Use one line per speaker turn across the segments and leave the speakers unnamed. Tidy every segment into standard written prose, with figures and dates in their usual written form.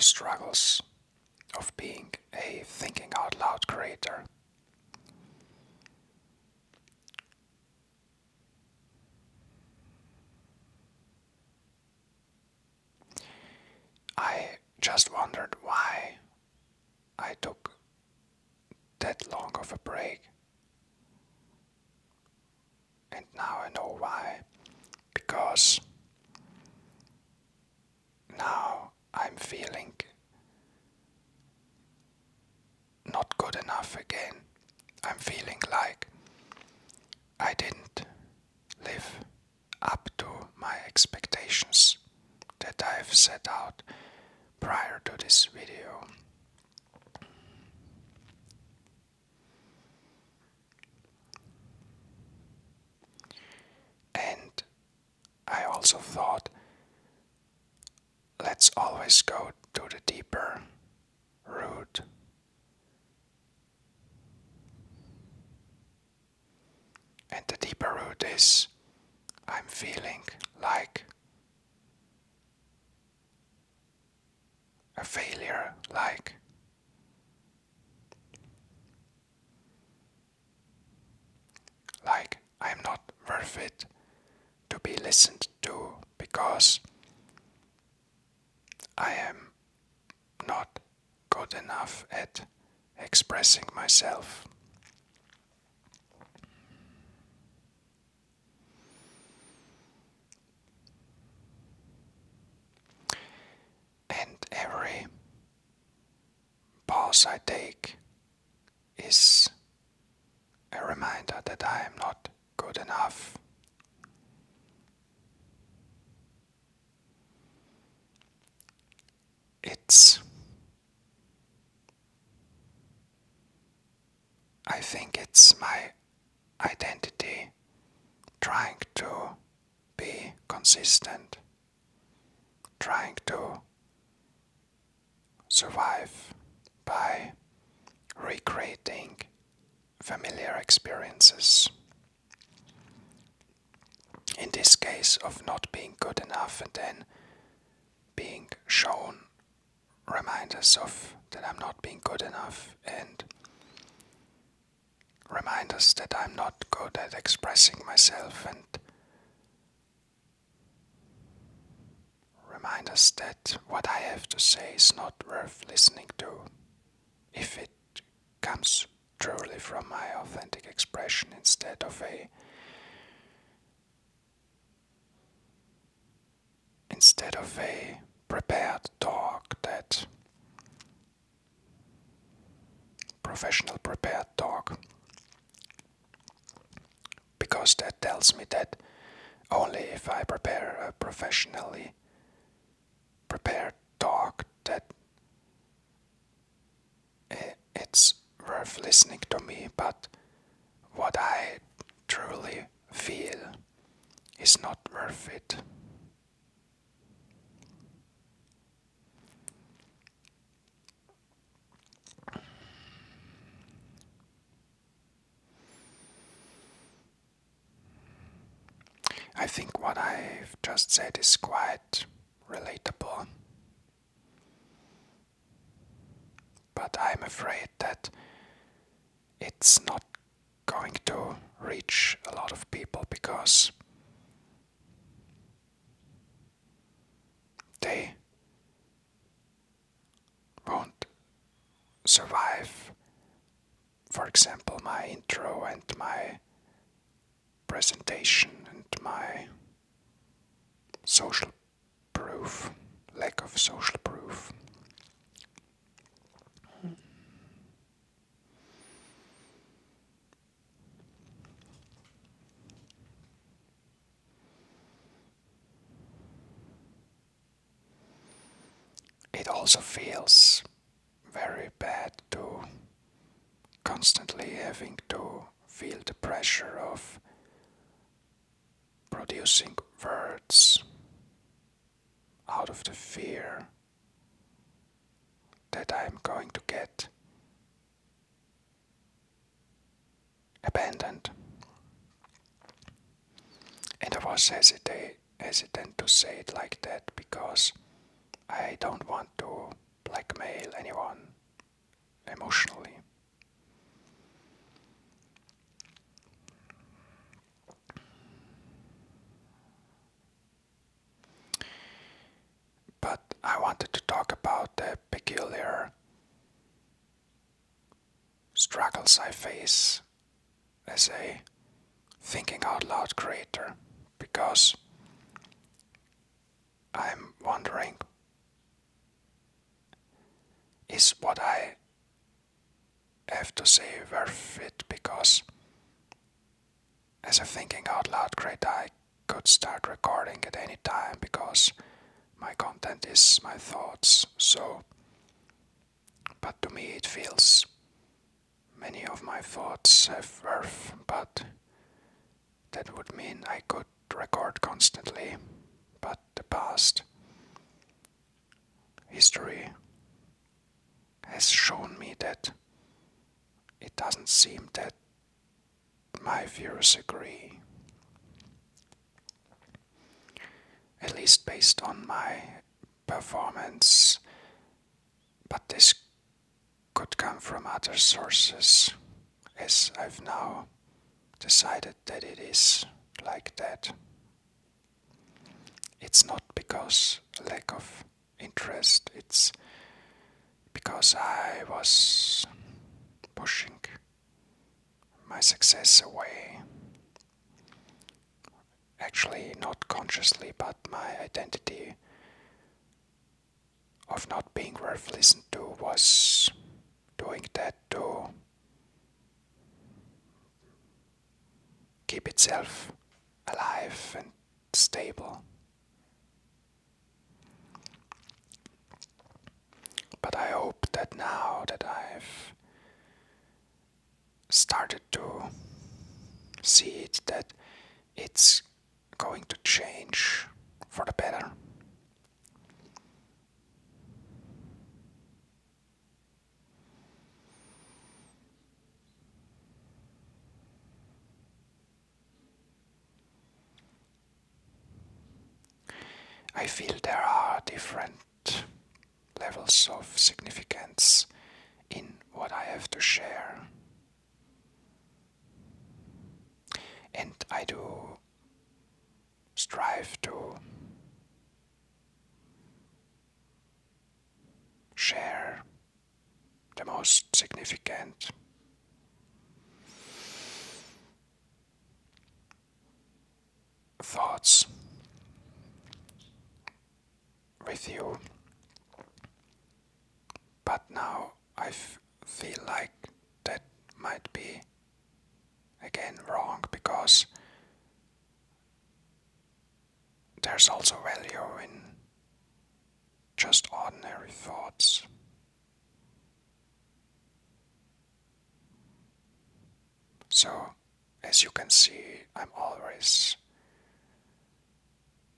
the struggles of being a thinking out loud creator. I just wondered why I took that long of a break. And now I know why. Because now I'm feeling not good enough again. I'm feeling like I didn't live up to my expectations that I've set out prior to this video. And I also thought, let's always go to the deeper root. And the deeper root is I'm feeling like a failure, like I'm not worth it to be listened to because I am not good enough at expressing myself. And every pause I take is a reminder that I am not good enough. I think it's my identity trying to be consistent, trying to survive by recreating familiar experiences. In this case of not being good enough and then being shown reminders of that I'm not being good enough and reminders that I'm not good at expressing myself and reminders that what I have to say is not worth listening to if it comes truly from my authentic expression instead of a prepared talk, that professional prepared talk, because that tells me that only if I prepare a professionally prepared talk that it's worth listening to me, but what I truly feel is not worth it. I think what I've just said is quite relatable, but I'm afraid that it's not going to reach a lot of people because they won't survive, for example, my intro and my presentation and my social proof, lack of social proof. It also feels very bad to constantly having to feel the pressure of producing words out of the fear that I'm going to get abandoned. And I was hesitant to say it like that because I don't want to blackmail anyone emotionally. But I wanted to talk about the peculiar struggles I face as a thinking out loud creator, because I'm wondering, is what I have to say worth it? Because as a thinking out loud creator, I could start recording at any time because my content is my thoughts. So, but to me it feels many of my thoughts have worth, but that would mean I could record constantly. But the past history has shown me that it doesn't seem that my viewers agree, at least based on my performance. But this could come from other sources, as I've now decided that it is like that. It's not because lack of interest, it's because I was pushing my success away. Actually, not consciously, but my identity of not being worth listened to was doing that to keep itself alive and stable. But I hope that now that I've started to see it, that it's going to change for the better. I feel there are different levels of significance in what I have to share. And I do strive to share the most significant thoughts with you. But now I feel like that might be again wrong, because there's also value in just ordinary thoughts. So, as you can see, I'm always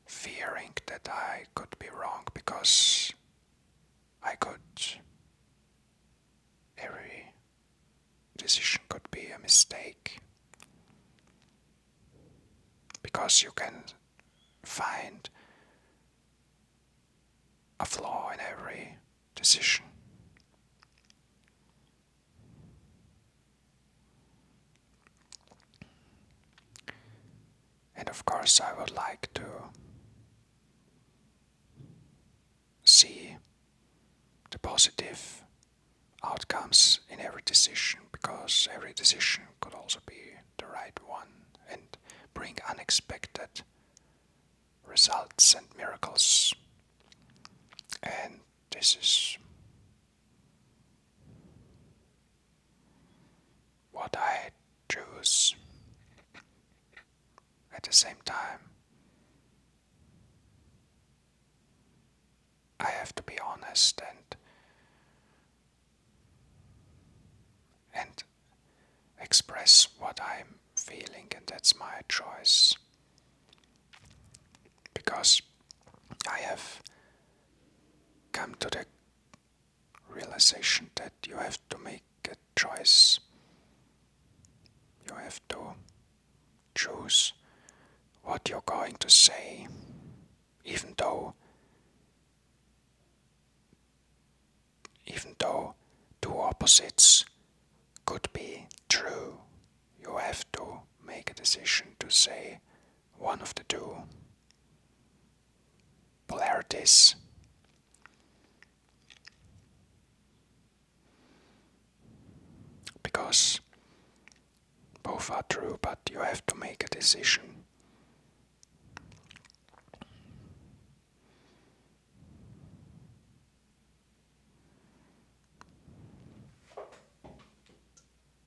fearing that I could be wrong, because every decision could be a mistake. Because you can find a flaw in every decision. And of course, I would like to see the positive outcomes in every decision, because every decision could also be the right one and bring unexpected results and miracles. And this is what I choose. At the same time, I have to be honest and express what I'm feeling, and that's my choice. Because I have come to the realization that you have to make a choice. You have to choose what you're going to say, even though even though two opposites could be true. You have to make a decision to say one of the two polarities. Because both are true, but you have to make a decision.